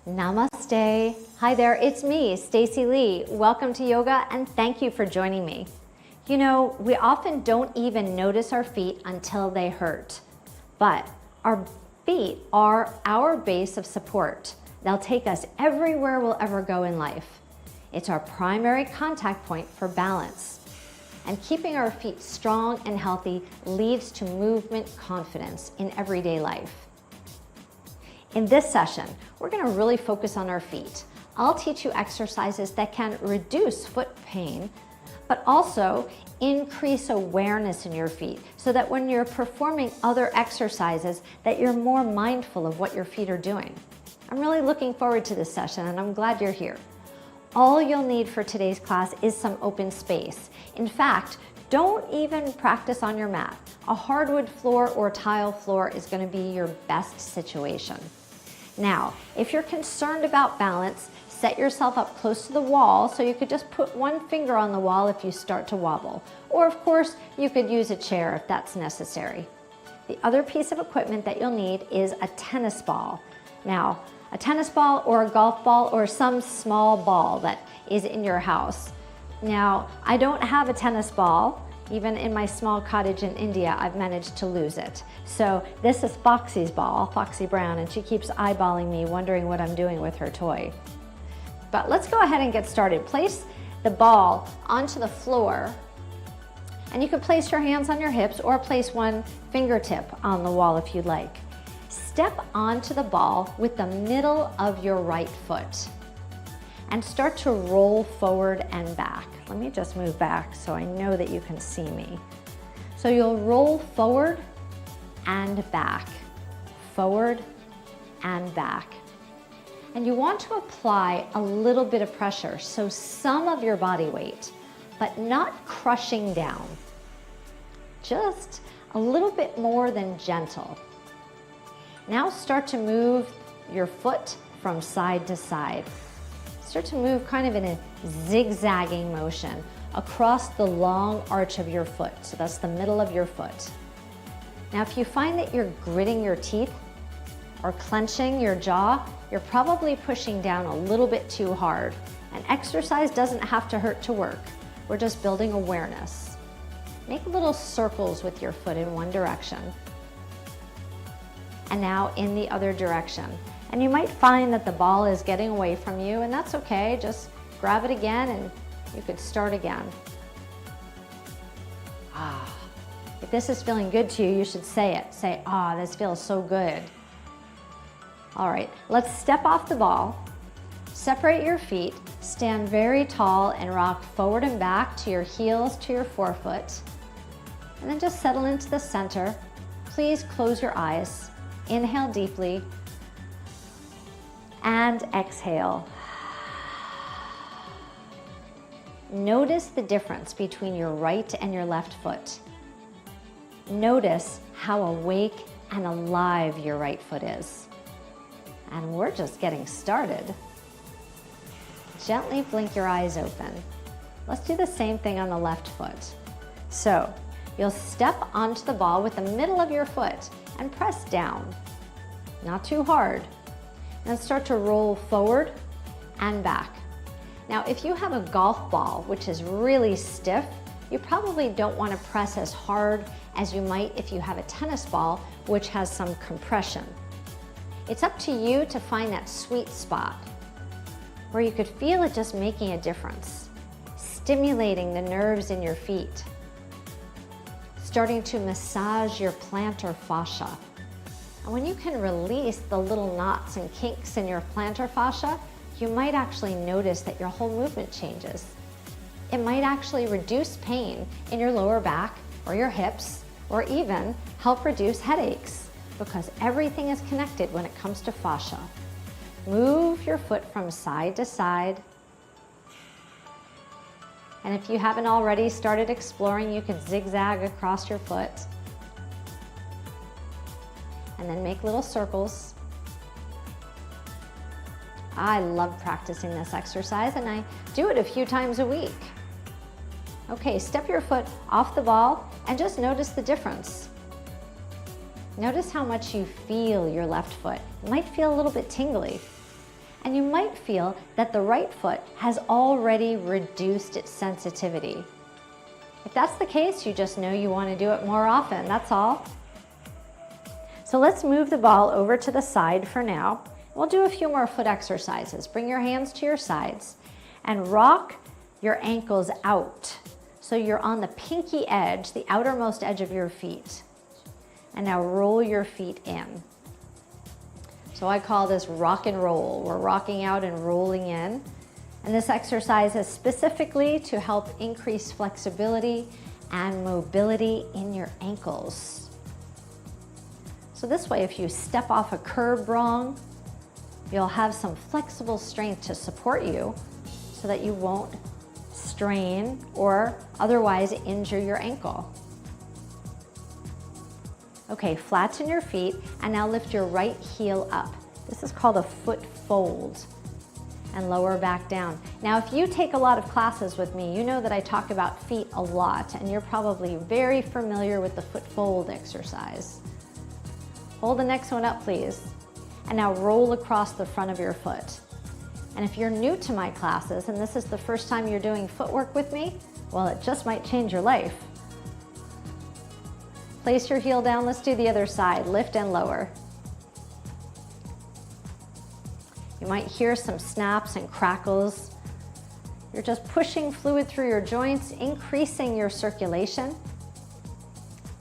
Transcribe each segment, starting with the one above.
Namaste. Hi there, it's me, Stacey Lei. Welcome to yoga and thank you for joining me. You know, we often don't even notice our feet until they hurt. But our feet are our base of support. They'll take us everywhere we'll ever go in life. It's our primary contact point for balance. And keeping our feet strong and healthy leads to movement confidence in everyday life. In this session, we're going to really focus on our feet. I'll teach you exercises that can reduce foot pain, but also increase awareness in your feet so that when you're performing other exercises that you're more mindful of what your feet are doing. I'm really looking forward to this session and I'm glad you're here. All you'll need for today's class is some open space. In fact, don't even practice on your mat. A hardwood floor or tile floor is going to be your best situation. Now, if you're concerned about balance, set yourself up close to the wall so you could just put one finger on the wall if you start to wobble. Or of course, you could use a chair if that's necessary. The other piece of equipment that you'll need is a tennis ball. Now, a tennis ball or a golf ball or some small ball that is in your house. Now, I don't have a tennis ball. Even in my small cottage in India, I've managed to lose it. So this is Foxy's ball, Foxy Brown, and she keeps eyeballing me, wondering what I'm doing with her toy. But let's go ahead and get started. Place the ball onto the floor, and you can place your hands on your hips or place one fingertip on the wall if you'd like. Step onto the ball with the middle of your right foot and start to roll forward and back. Let me just move back so I know that you can see me. So you'll roll forward and back, forward and back. And you want to apply a little bit of pressure, so some of your body weight, but not crushing down. Just a little bit more than gentle. Now start to move your foot from side to side. Start to move kind of in a zigzagging motion across the long arch of your foot. So that's the middle of your foot. Now, if you find that you're gritting your teeth or clenching your jaw, you're probably pushing down a little bit too hard. And exercise doesn't have to hurt to work. We're just building awareness. Make little circles with your foot in one direction. And now in the other direction. And you might find that the ball is getting away from you, and that's okay. Just grab it again and you could start again. If this is feeling good to you, you should say it. Say, this feels so good. All right, let's step off the ball. Separate your feet, stand very tall and rock forward and back to your heels to your forefoot. And then just settle into the center. Please close your eyes. Inhale deeply. And exhale. Notice the difference between your right and your left foot. Notice how awake and alive your right foot is. And we're just getting started. Gently blink your eyes open. Let's do the same thing on the left foot. So you'll step onto the ball with the middle of your foot and press down. Not too hard. And start to roll forward and back. Now, if you have a golf ball, which is really stiff, you probably don't want to press as hard as you might if you have a tennis ball, which has some compression. It's up to you to find that sweet spot where you could feel it just making a difference, stimulating the nerves in your feet, starting to massage your plantar fascia. And when you can release the little knots and kinks in your plantar fascia, you might actually notice that your whole movement changes. It might actually reduce pain in your lower back or your hips, or even help reduce headaches, because everything is connected when it comes to fascia. Move your foot from side to side. And if you haven't already started exploring, you could zigzag across your foot. And then make little circles. I love practicing this exercise and I do it a few times a week. Okay, step your foot off the ball and just notice the difference. Notice how much you feel your left foot. It might feel a little bit tingly. And you might feel that the right foot has already reduced its sensitivity. If that's the case, you just know you want to do it more often, that's all. So let's move the ball over to the side for now. We'll do a few more foot exercises. Bring your hands to your sides and rock your ankles out. So you're on the pinky edge, the outermost edge of your feet. And now roll your feet in. So I call this rock and roll. We're rocking out and rolling in. And this exercise is specifically to help increase flexibility and mobility in your ankles. So this way, if you step off a curb wrong, you'll have some flexible strength to support you so that you won't strain or otherwise injure your ankle. Okay, flatten your feet and now lift your right heel up. This is called a foot fold, and lower back down. Now, if you take a lot of classes with me, you know that I talk about feet a lot, and you're probably very familiar with the foot fold exercise. Hold the next one up, please. And now roll across the front of your foot. And if you're new to my classes and this is the first time you're doing footwork with me, well, it just might change your life. Place your heel down. Let's do the other side. Lift and lower. You might hear some snaps and crackles. You're just pushing fluid through your joints, increasing your circulation,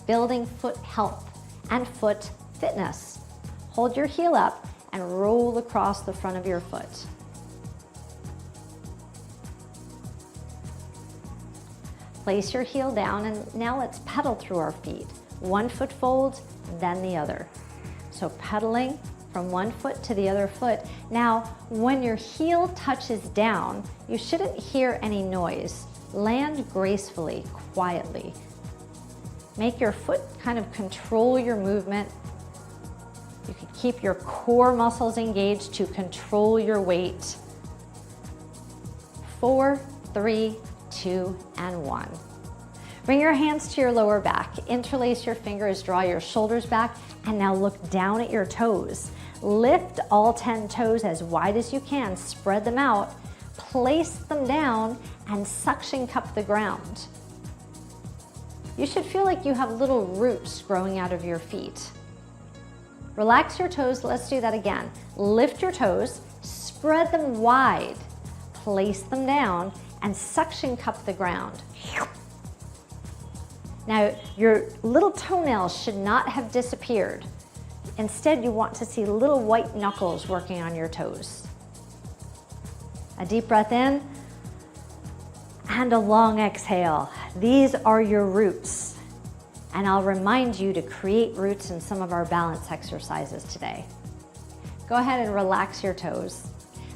building foot health and foot fitness. Hold your heel up and roll across the front of your foot. Place your heel down, and now let's pedal through our feet. One foot fold, then the other. So pedaling from one foot to the other foot. Now, when your heel touches down, you shouldn't hear any noise. Land gracefully, quietly. Make your foot kind of control your movement. You can keep your core muscles engaged to control your weight. 4, 3, 2, and 1. Bring your hands to your lower back. Interlace your fingers, draw your shoulders back, and now look down at your toes. Lift all 10 toes as wide as you can. Spread them out. Place them down and suction cup the ground. You should feel like you have little roots growing out of your feet. Relax your toes. Let's do that again. Lift your toes, spread them wide, place them down, and suction cup the ground. Now, your little toenails should not have disappeared. Instead, you want to see little white knuckles working on your toes. A deep breath in and a long exhale. These are your roots. And I'll remind you to create roots in some of our balance exercises today. Go ahead and relax your toes.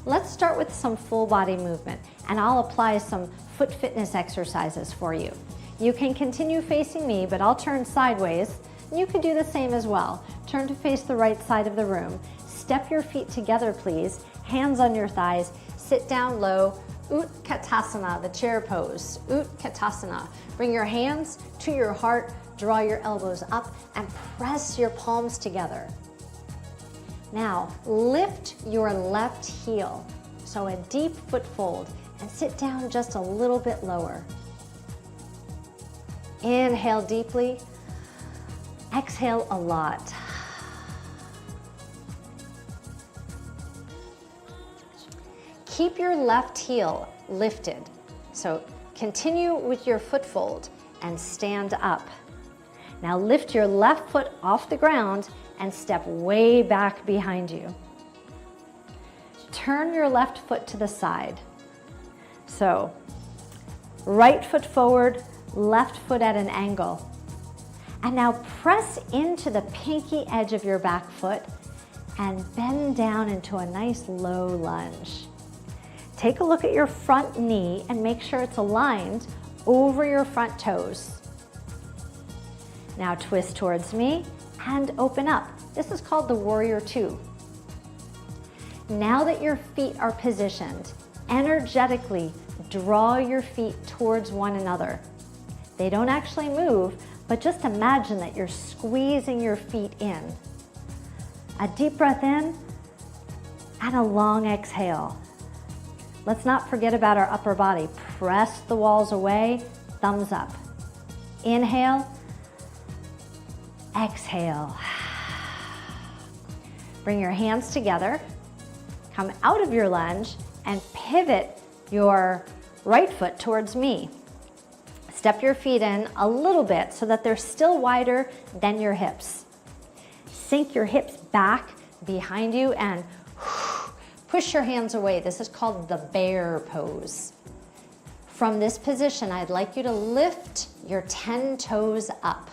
Let's start with some full body movement, and I'll apply some foot fitness exercises for you. You can continue facing me, but I'll turn sideways. You can do the same as well. Turn to face the right side of the room. Step your feet together, please. Hands on your thighs. Sit down low. Utkatasana, the chair pose. Utkatasana. Bring your hands to your heart. Draw your elbows up and press your palms together. Now, lift your left heel. So a deep foot fold, and sit down just a little bit lower. Inhale deeply. Exhale a lot. Keep your left heel lifted. So continue with your foot fold and stand up. Now lift your left foot off the ground and step way back behind you. Turn your left foot to the side. So right foot forward, left foot at an angle. And now press into the pinky edge of your back foot and bend down into a nice low lunge. Take a look at your front knee and make sure it's aligned over your front toes. Now twist towards me and open up. This is called the Warrior Two. Now that your feet are positioned, energetically draw your feet towards one another. They don't actually move, but just imagine that you're squeezing your feet in. A deep breath in and a long exhale. Let's not forget about our upper body. Press the walls away, thumbs up. Inhale, exhale. Bring your hands together, come out of your lunge, and pivot your right foot towards me. Step your feet in a little bit so that they're still wider than your hips. Sink your hips back behind you and push your hands away. This is called the bear pose. From this position, I'd like you to lift your 10 toes up.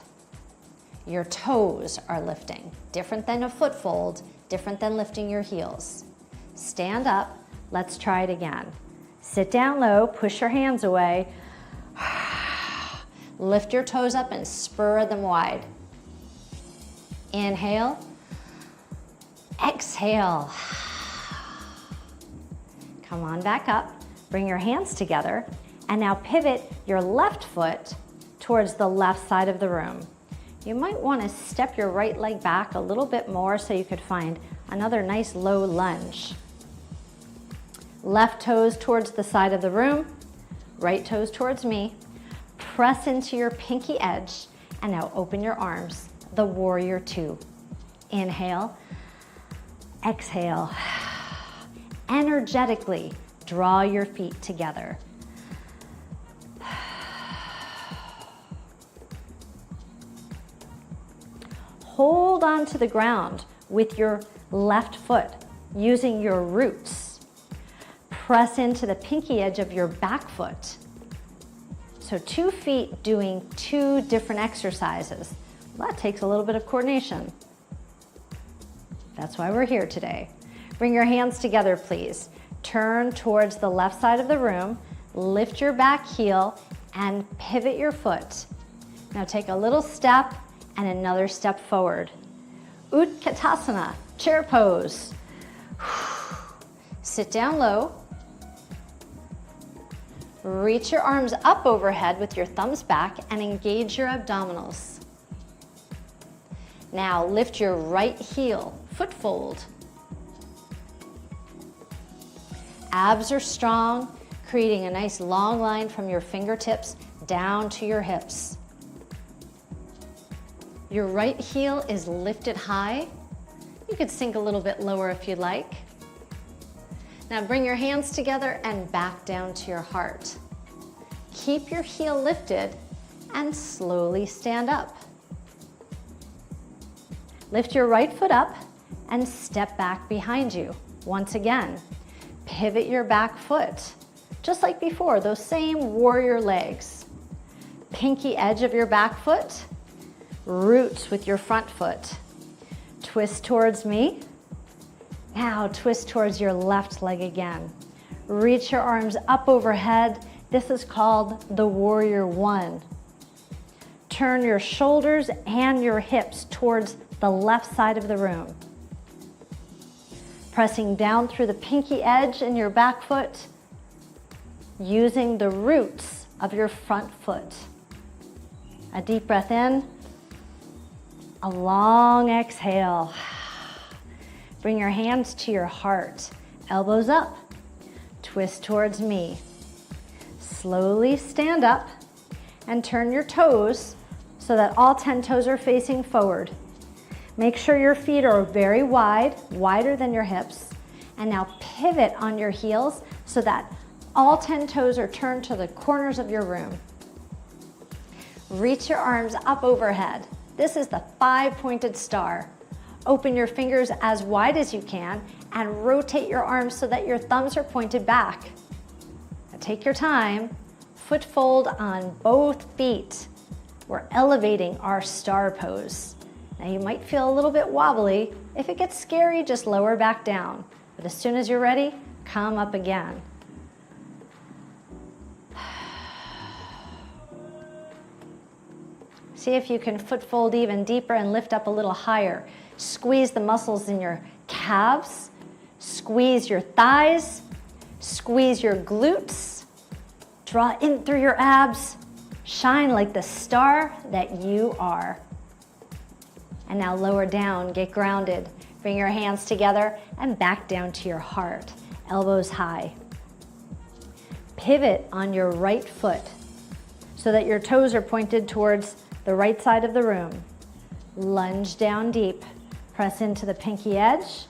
Your toes are lifting, different than a foot fold, different than lifting your heels. Stand up, let's try it again. Sit down low, push your hands away. Lift your toes up and spur them wide. Inhale, exhale. Come on back up, bring your hands together, and now pivot your left foot towards the left side of the room. You might want to step your right leg back a little bit more so you could find another nice low lunge. Left toes towards the side of the room, right toes towards me. Press into your pinky edge, and now open your arms, the warrior two. Inhale, exhale. Energetically draw your feet together. Hold on to the ground with your left foot using your roots. Press into the pinky edge of your back foot. So 2 feet doing 2 different exercises. Well, that takes a little bit of coordination. That's why we're here today. Bring your hands together, please. Turn towards the left side of the room, lift your back heel, and pivot your foot. Now take a little step and another step forward. Utkatasana, chair pose. Sit down low. Reach your arms up overhead with your thumbs back and engage your abdominals. Now lift your right heel, foot fold. Abs are strong, creating a nice long line from your fingertips down to your hips. Your right heel is lifted high. You could sink a little bit lower if you'd like. Now bring your hands together and back down to your heart. Keep your heel lifted and slowly stand up. Lift your right foot up and step back behind you. Once again, pivot your back foot. Just like before, those same warrior legs. Pinky edge of your back foot, roots with your front foot. Twist towards me. Now twist towards your left leg again. Reach your arms up overhead. This is called the warrior one. Turn your shoulders and your hips towards the left side of the room. Pressing down through the pinky edge in your back foot, using the roots of your front foot. A deep breath in, a long exhale. Bring your hands to your heart, elbows up, twist towards me. Slowly stand up and turn your toes so that all 10 toes are facing forward. Make sure your feet are very wide, wider than your hips, and now pivot on your heels so that all 10 toes are turned to the corners of your room. Reach your arms up overhead. This is the 5-pointed star. Open your fingers as wide as you can and rotate your arms so that your thumbs are pointed back. Now take your time, foot fold on both feet. We're elevating our star pose. Now you might feel a little bit wobbly. If it gets scary, just lower back down. But as soon as you're ready, come up again. See if you can foot fold even deeper and lift up a little higher. Squeeze the muscles in your calves, squeeze your thighs, squeeze your glutes, draw in through your abs, shine like the star that you are. And now lower down, get grounded. Bring your hands together and back down to your heart, elbows high. Pivot on your right foot so that your toes are pointed towards the right side of the room. Lunge down deep. Press into the pinky edge.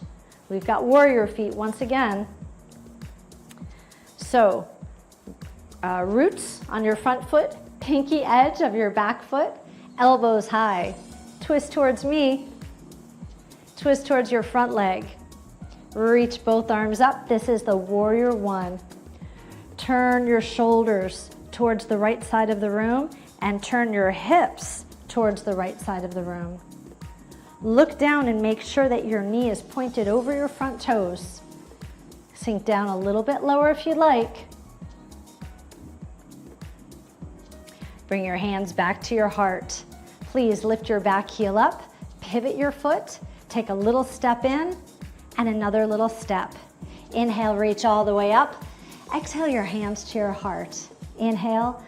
We've got warrior feet once again. So, roots on your front foot, pinky edge of your back foot, elbows high. Twist towards me. Twist towards your front leg. Reach both arms up. This is the warrior one. Turn your shoulders towards the right side of the room and turn your hips towards the right side of the room. Look down and make sure that your knee is pointed over your front toes. Sink down a little bit lower if you'd like. Bring your hands back to your heart. Please lift your back heel up, pivot your foot, take a little step in and another little step. Inhale, reach all the way up. Exhale your hands to your heart. Inhale,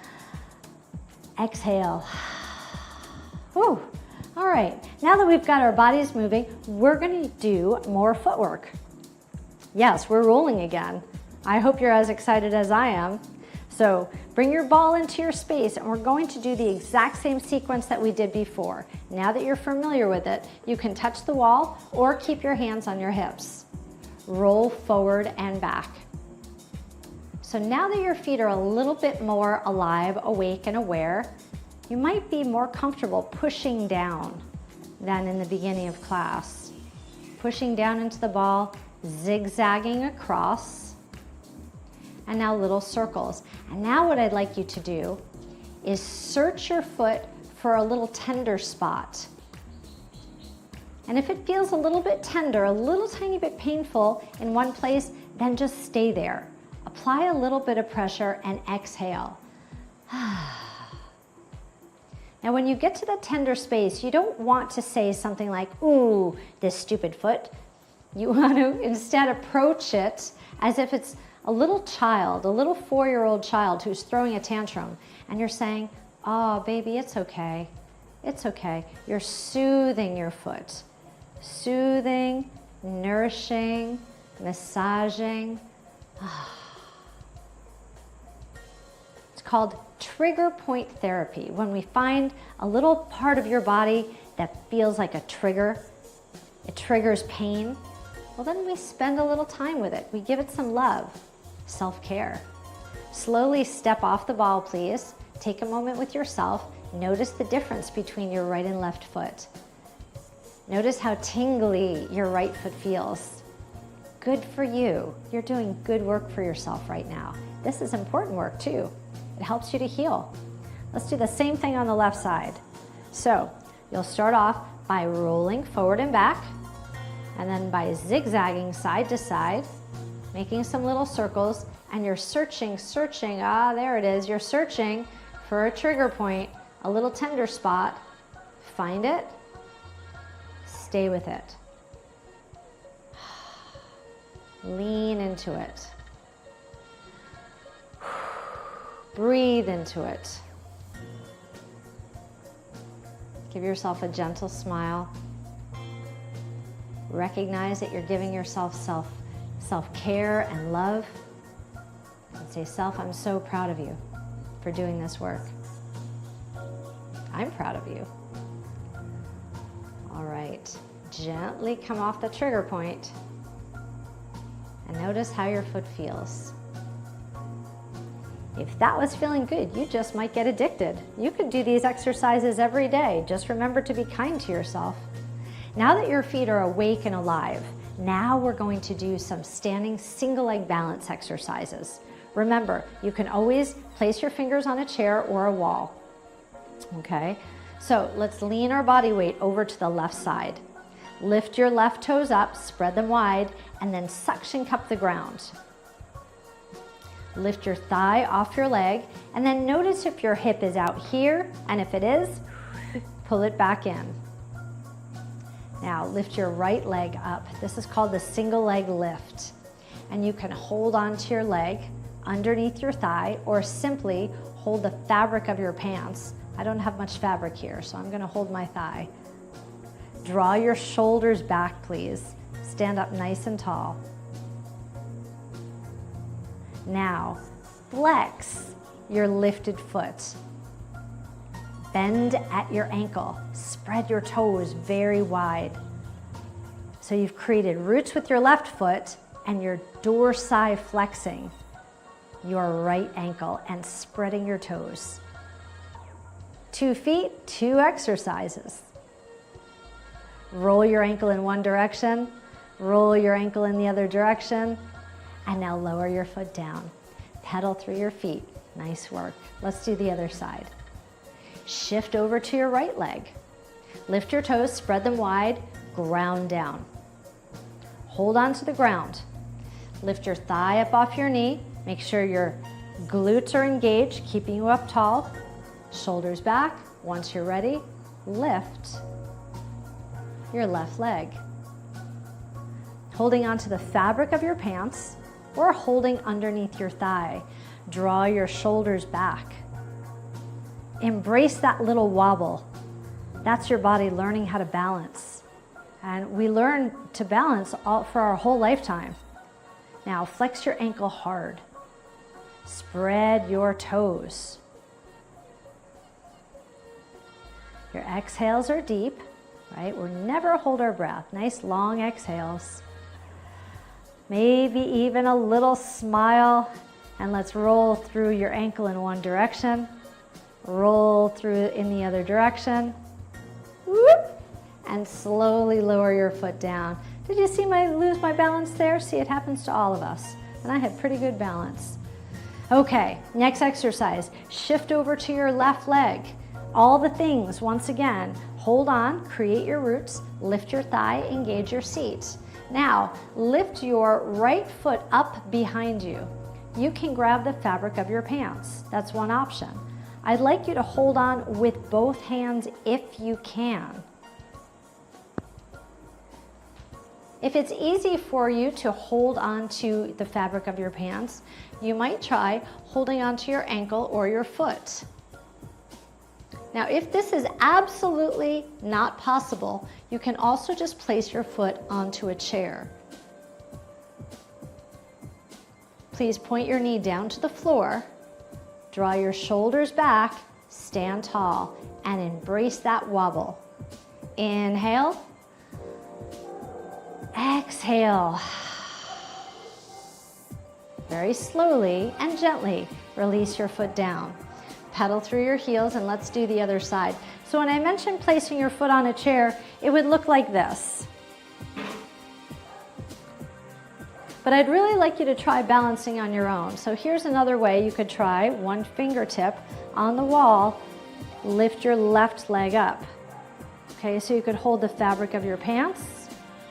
exhale. Whew. All right, now that we've got our bodies moving, we're gonna do more footwork. Yes, we're rolling again. I hope you're as excited as I am. So bring your ball into your space and we're going to do the exact same sequence that we did before. Now that you're familiar with it, you can touch the wall or keep your hands on your hips. Roll forward and back. So now that your feet are a little bit more alive, awake, and aware, you might be more comfortable pushing down than in the beginning of class. Pushing down into the ball, zigzagging across, and now little circles. And now what I'd like you to do is search your foot for a little tender spot. And if it feels a little bit tender, a little tiny bit painful in one place, then just stay there. Apply a little bit of pressure and exhale. Now when you get to the tender space, you don't want to say something like, ooh, this stupid foot. You want to instead approach it as if it's a little child, a little 4-year-old child who's throwing a tantrum. And you're saying, oh, baby, it's okay. It's okay. You're soothing your foot. Soothing, nourishing, massaging. It's called trigger point therapy. When we find a little part of your body that feels like a trigger, it triggers pain, well then we spend a little time with it. We give it some love, self-care. Slowly step off the ball, please. Take a moment with yourself. Notice the difference between your right and left foot. Notice how tingly your right foot feels. Good for you. You're doing good work for yourself right now. This is important work too. It helps you to heal. Let's do the same thing on the left side. So you'll start off by rolling forward and back, and then by zigzagging side to side, making some little circles, and you're searching, there it is. You're searching for a trigger point, a little tender spot. Find it, stay with it. Lean into it. Breathe into it. Give yourself a gentle smile. Recognize that you're giving yourself self-care and love. And say, self, I'm so proud of you for doing this work. I'm proud of you. All right, gently come off the trigger point and notice how your foot feels. If that was feeling good, you just might get addicted. You could do these exercises every day. Just remember to be kind to yourself. Now that your feet are awake and alive, now we're going to do some standing single leg balance exercises. Remember, you can always place your fingers on a chair or a wall. Okay, so let's lean our body weight over to the left side. Lift your left toes up, spread them wide, and then suction cup the ground. Lift your thigh off your leg, and then notice if your hip is out here, and if it is, pull it back in. Now lift your right leg up. This is called the single leg lift. And you can hold onto your leg underneath your thigh, or simply hold the fabric of your pants. I don't have much fabric here, so I'm gonna hold my thigh. Draw your shoulders back, please. Stand up nice and tall. Now, flex your lifted foot. Bend at your ankle. Spread your toes very wide. So you've created roots with your left foot and your dorsi flexing your right ankle and spreading your toes. 2 feet, 2 exercises. Roll your ankle in one direction, roll your ankle in the other direction, and now lower your foot down. Pedal through your feet. Nice work. Let's do the other side. Shift over to your right leg. Lift your toes, spread them wide, ground down. Hold on to the ground. Lift your thigh up off your knee. Make sure your glutes are engaged, keeping you up tall. Shoulders back. Once you're ready, lift your left leg. Holding onto the fabric of your pants or holding underneath your thigh. Draw your shoulders back. Embrace that little wobble. That's your body learning how to balance. And we learn to balance for our whole lifetime. Now flex your ankle hard. Spread your toes. Your exhales are deep, right? We'll never hold our breath. Nice long exhales. Maybe even a little smile. And let's roll through your ankle in one direction. Roll through it in the other direction. Whoop. And slowly lower your foot down. Did you see lose my balance there? See, it happens to all of us. And I had pretty good balance. Okay, next exercise. Shift over to your left leg. All the things, once again, hold on, create your roots, lift your thigh, engage your seat. Now, lift your right foot up behind you. You can grab the fabric of your pants. That's one option. I'd like you to hold on with both hands if you can. If it's easy for you to hold on to the fabric of your pants, you might try holding onto your ankle or your foot. Now, if this is absolutely not possible, you can also just place your foot onto a chair. Please point your knee down to the floor, draw your shoulders back, stand tall, and embrace that wobble. Inhale, exhale. Very slowly and gently release your foot down. Pedal through your heels, and let's do the other side. So when I mentioned placing your foot on a chair, it would look like this. But I'd really like you to try balancing on your own. So here's another way you could try. One fingertip on the wall, lift your left leg up. Okay, so you could hold the fabric of your pants,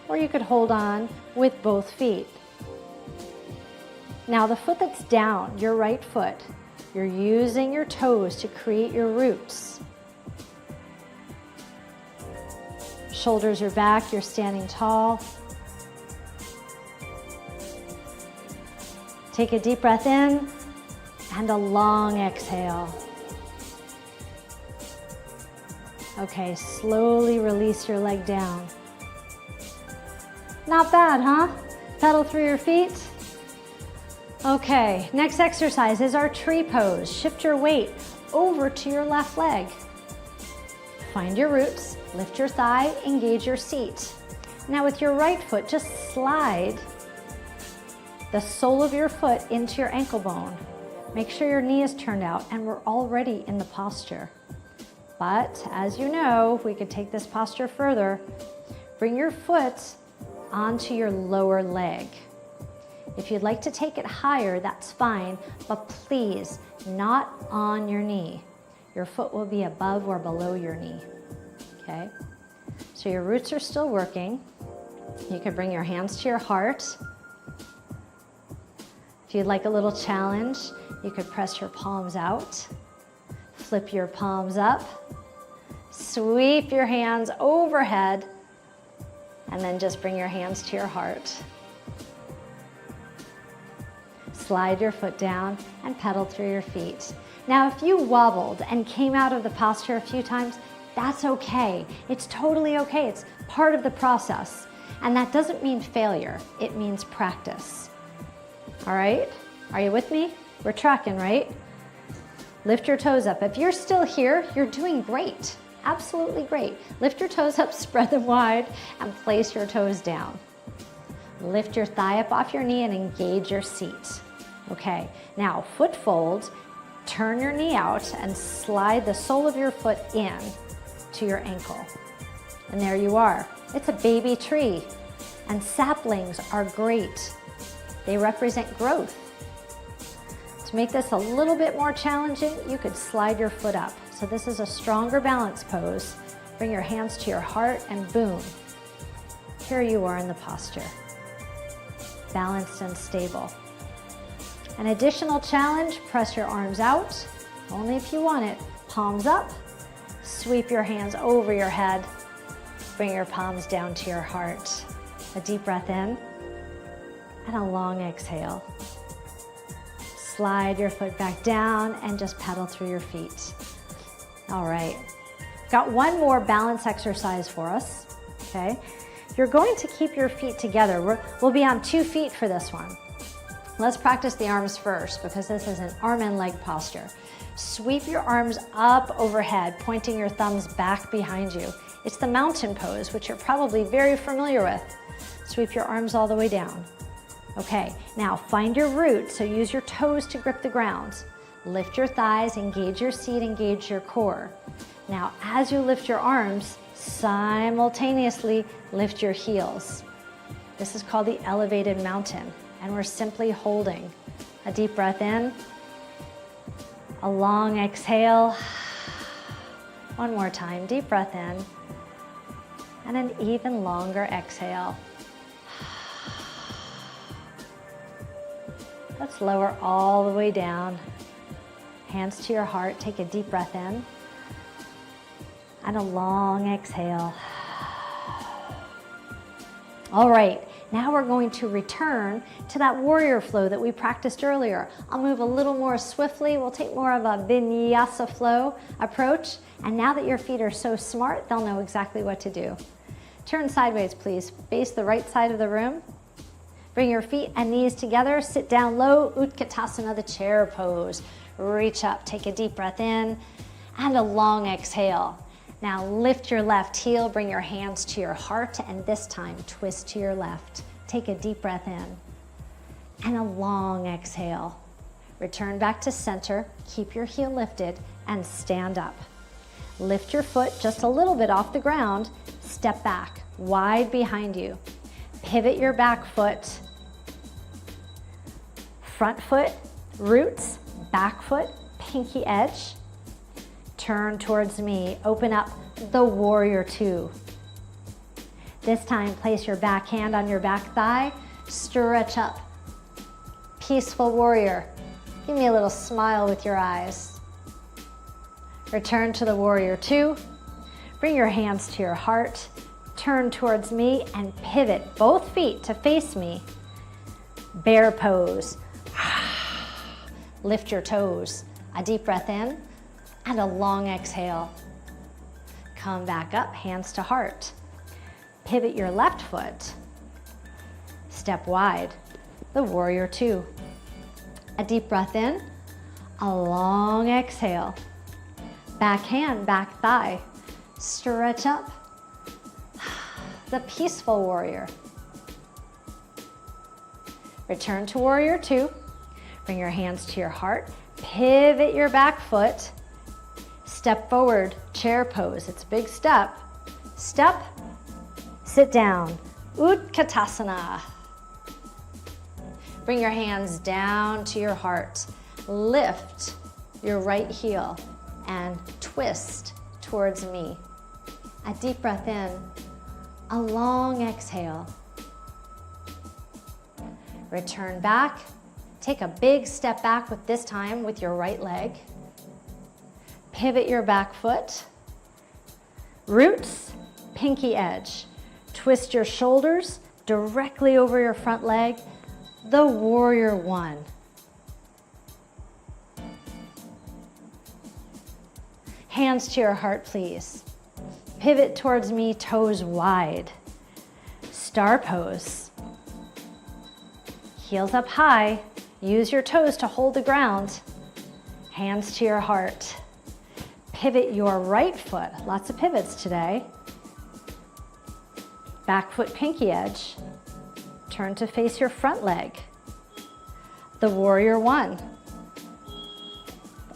or you could hold on with both feet. Now the foot that's down, your right foot, you're using your toes to create your roots. Shoulders are back, you're standing tall. Take a deep breath in and a long exhale. Okay, slowly release your leg down. Not bad, huh? Pedal through your feet. Okay, next exercise is our tree pose. Shift your weight over to your left leg. Find your roots, lift your thigh, engage your seat. Now with your right foot, just slide the sole of your foot into your ankle bone. Make sure your knee is turned out, and we're already in the posture. But as you know, we could take this posture further. Bring your foot onto your lower leg. If you'd like to take it higher, that's fine, but please, not on your knee. Your foot will be above or below your knee, okay? So your roots are still working. You can bring your hands to your heart. If you'd like a little challenge, you could press your palms out, flip your palms up, sweep your hands overhead, and then just bring your hands to your heart. Slide your foot down and pedal through your feet. Now, if you wobbled and came out of the posture a few times, that's okay. It's totally okay. It's part of the process. And that doesn't mean failure, it means practice. All right, are you with me? We're tracking, right? Lift your toes up. If you're still here, you're doing great, absolutely great. Lift your toes up, spread them wide, and place your toes down. Lift your thigh up off your knee and engage your seat. Okay, now foot fold, turn your knee out and slide the sole of your foot in to your ankle. And there you are. It's a baby tree, and saplings are great. They represent growth. To make this a little bit more challenging, you could slide your foot up. So this is a stronger balance pose. Bring your hands to your heart and boom. Here you are in the posture. Balanced and stable. An additional challenge, press your arms out, only if you want it. Palms up, sweep your hands over your head, bring your palms down to your heart. A deep breath in, and a long exhale. Slide your foot back down and just pedal through your feet. All right, got one more balance exercise for us, okay? You're going to keep your feet together. We'll be on 2 feet for this one. Let's practice the arms first because this is an arm and leg posture. Sweep your arms up overhead, pointing your thumbs back behind you. It's the mountain pose, which you're probably very familiar with. Sweep your arms all the way down. Okay, now find your root, so use your toes to grip the ground. Lift your thighs, engage your seat, engage your core. Now, as you lift your arms, simultaneously lift your heels. This is called the elevated mountain, and we're simply holding. A deep breath in, a long exhale. One more time, deep breath in, and an even longer exhale. Let's lower all the way down. Hands to your heart, take a deep breath in, and a long exhale. All right, now we're going to return to that warrior flow that we practiced earlier. I'll move a little more swiftly. We'll take more of a vinyasa flow approach. And now that your feet are so smart, they'll know exactly what to do. Turn sideways, please. Face the right side of the room. Bring your feet and knees together. Sit down low, Utkatasana, the chair pose. Reach up, take a deep breath in, and a long exhale. Now lift your left heel, bring your hands to your heart, and this time twist to your left. Take a deep breath in, and a long exhale. Return back to center, keep your heel lifted, and stand up. Lift your foot just a little bit off the ground, step back, wide behind you. Pivot your back foot, front foot, roots, back foot, pinky edge. Turn towards me, open up the warrior two. This time, place your back hand on your back thigh, stretch up. Peaceful warrior. Give me a little smile with your eyes. Return to the warrior two. Bring your hands to your heart, turn towards me and pivot both feet to face me. Bear pose. Lift your toes. A deep breath in and a long exhale. Come back up, hands to heart. Pivot your left foot. Step wide, the warrior two. A deep breath in, a long exhale. Back hand, back thigh. Stretch up. The peaceful warrior. Return to warrior two. Bring your hands to your heart. Pivot your back foot. Step forward, chair pose. It's a big step. Step, sit down. Utkatasana. Bring your hands down to your heart. Lift your right heel and twist towards me. A deep breath in, a long exhale. Return back. Take a big step back with this time with your right leg. Pivot your back foot. Roots, pinky edge. Twist your shoulders directly over your front leg. The warrior one. Hands to your heart, please. Pivot towards me, toes wide. Star pose. Heels up high. Use your toes to hold the ground. Hands to your heart. Pivot your right foot. Lots of pivots today. Back foot pinky edge. Turn to face your front leg. The warrior one.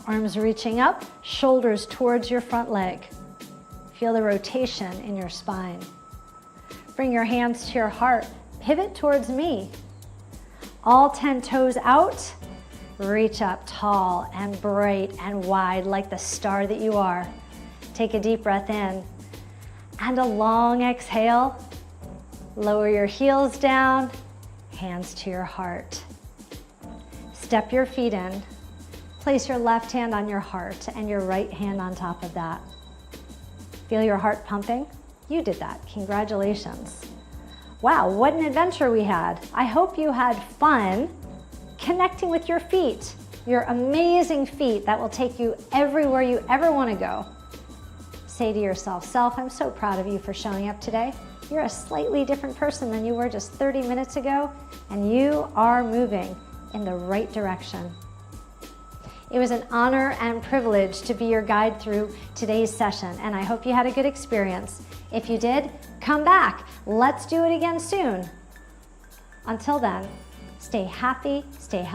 Arms reaching up, shoulders towards your front leg. Feel the rotation in your spine. Bring your hands to your heart. Pivot towards me. All 10 toes out. Reach up tall and bright and wide like the star that you are. Take a deep breath in and a long exhale. Lower your heels down, hands to your heart. Step your feet in. Place your left hand on your heart and your right hand on top of that. Feel your heart pumping? You did that. Congratulations. Wow, what an adventure we had. I hope you had fun connecting with your feet, your amazing feet that will take you everywhere you ever want to go. Say to yourself, self, I'm so proud of you for showing up today. You're a slightly different person than you were just 30 minutes ago, and you are moving in the right direction. It was an honor and privilege to be your guide through today's session, and I hope you had a good experience. If you did, come back. Let's do it again soon. Until then, stay happy, stay healthy.